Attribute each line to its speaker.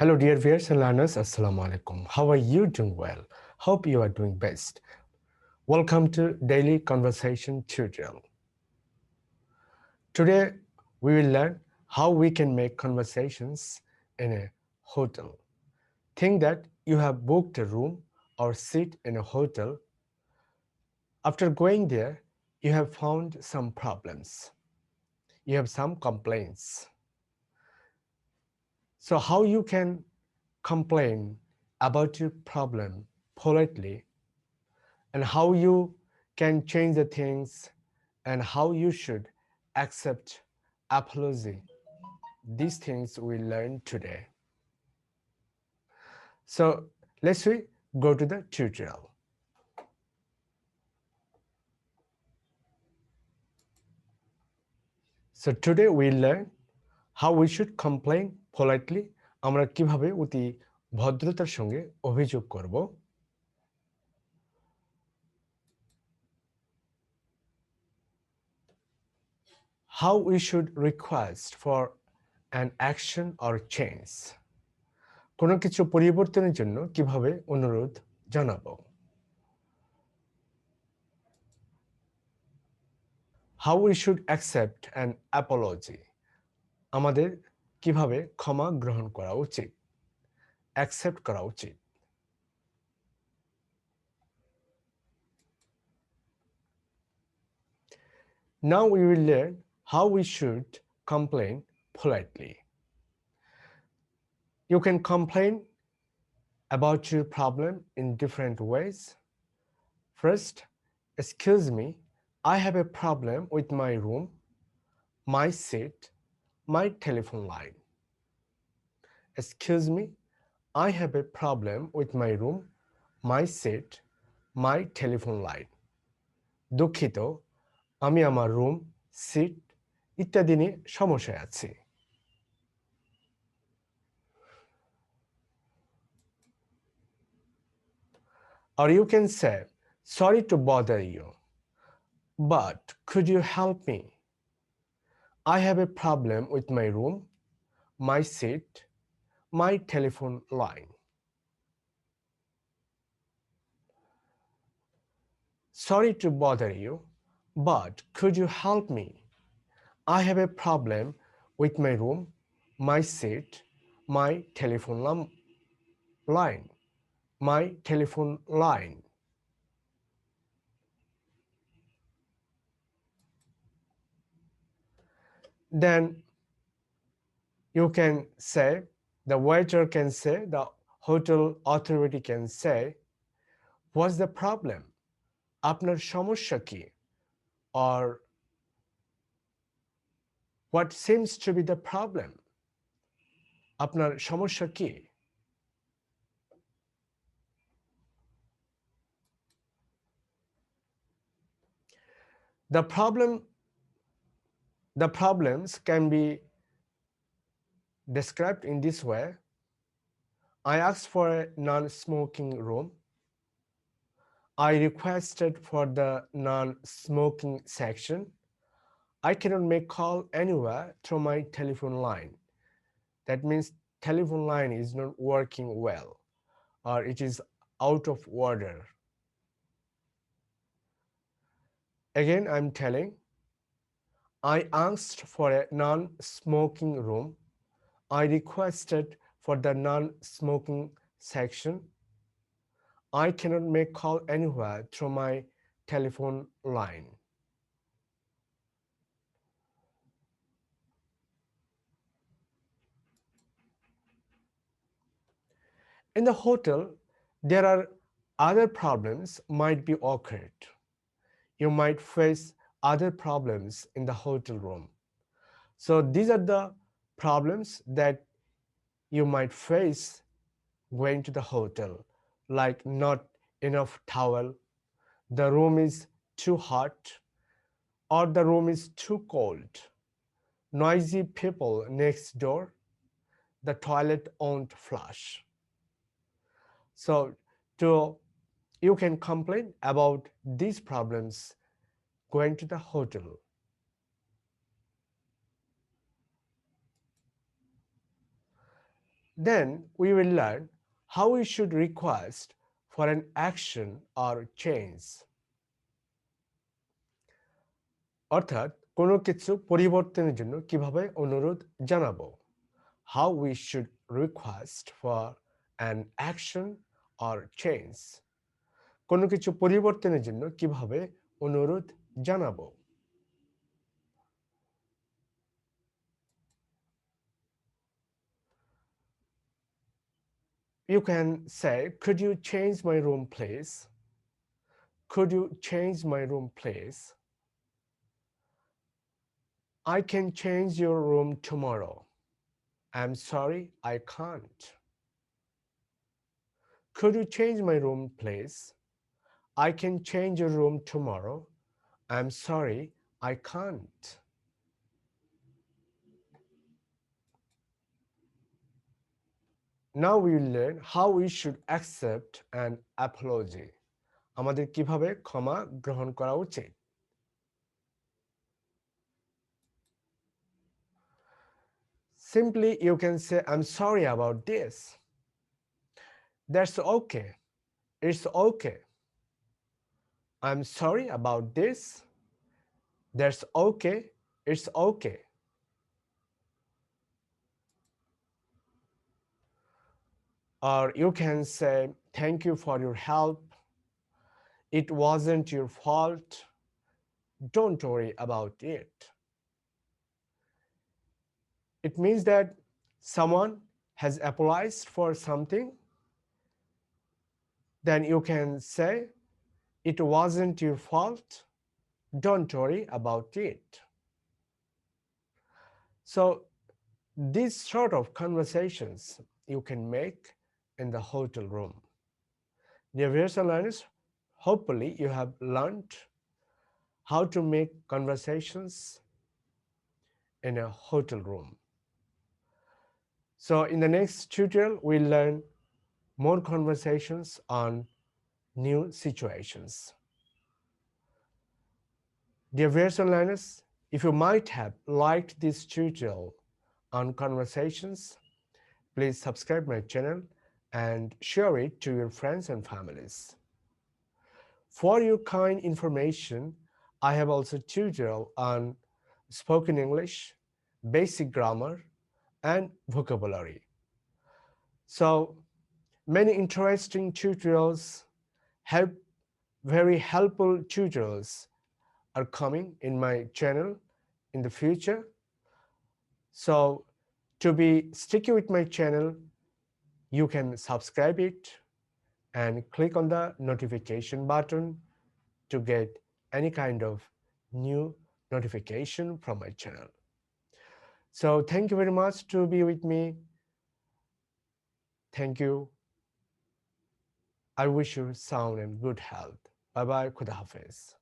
Speaker 1: Hello, dear viewers and learners. Assalamu alaikum. How are you doing well? Hope you are doing best. Welcome to Daily Conversation Tutorial. Today, we will learn how we can make conversations in a hotel. Think that you have booked a room or seat in a hotel. After going there, you have found some problems. You have some complaints. So how you can complain about your problem politely, and how you can change the things, and how you should accept apology. These things we learn today. So let's go to the tutorial. So today we learn how we should complain politely. আমরা কিভাবে অতি ভদ্রতার সঙ্গে অভিযোগ করব। How we should request for an action or change. কোনো কিছু পরিবর্তনের জন্য কিভাবে অনুরোধ জানাবো। How we should accept an apology. আমাদের কিভাবে ক্ষমা গ্রহণ করা উচিত, accept করা উচিত। Now we will learn how we should complain politely. You can complain about your problem in different ways. First, excuse me, I have a problem with my room, my seat, my telephone line. Excuse me, I have a problem with my room, my seat, my telephone line. দুঃখিত, আমি আমার room, seat ইত্যাদি নিয়ে সমস্যায় আছি। Or you can say, sorry to bother you, but could you help me? I have a problem with my room, my seat, my telephone line. Sorry to bother you, but could you help me? I have a problem with my room, my seat, my telephone line. My telephone line. Then you can say, the waiter can say, the hotel authority can say, what's the problem? আপনার সমস্যা কি? Or what seems to be the problem? আপনার সমস্যা কি? The problems can be described in this way. I asked for a non-smoking room. I requested for the non-smoking section. I cannot make call anywhere through my telephone line. That means telephone line is not working well, or it is out of order. Again, I'm telling, I asked for a non-smoking room. I requested for the non-smoking section. I cannot make call anywhere through my telephone line. In the hotel, there are other problems might be occurred. You might face other problems in the hotel room. So these are the problems that you might face going to the hotel, like not enough towel, the room is too hot, or the room is too cold, noisy people next door, the toilet won't flush. So you can complain about these problems going to the hotel. Then we will learn how we should request for an action or change. অর্থাৎ কোনো কিছু পরিবর্তনের জন্য কিভাবে অনুরোধ জানাবো। How we should request for an action or change. কোনো কিছু পরিবর্তনের জন্য কিভাবে অনুরোধ জানাবো। You can say, could you change my room please? Could you change my room please? I can change your room tomorrow. I'm sorry, I can't. Could you change my room please? I can change your room tomorrow. I'm sorry, I can't. Now we will learn how we should accept an apology. আমাদের কিভাবে ক্ষমা গ্রহণ করা উচিত। Simply you can say, I'm sorry about this. That's okay. It's okay. I'm sorry about this. That's okay. It's okay. Or you can say, thank you for your help. It wasn't your fault. Don't worry about it. It means that someone has apologized for something. Then you can say, it wasn't your fault. Don't worry about it. So these sort of conversations you can make in the hotel room. Dear viewers and learners, hopefully you have learned how to make conversations in a hotel room. So in the next tutorial, we'll learn more conversations on new situations. Dear viewers and learners, if you might have liked this tutorial on conversations, please subscribe my channel and share it to your friends and families. For your kind information, I have also tutorial on spoken English, basic grammar, and vocabulary. So many interesting tutorials, very helpful tutorials are coming in my channel in the future. So to be sticky with my channel, you can subscribe it and click on the notification button to get any kind of new notification from my channel. So thank you very much to be with me. Thank you. I wish you sound and good health. Bye bye. Khuda Hafiz.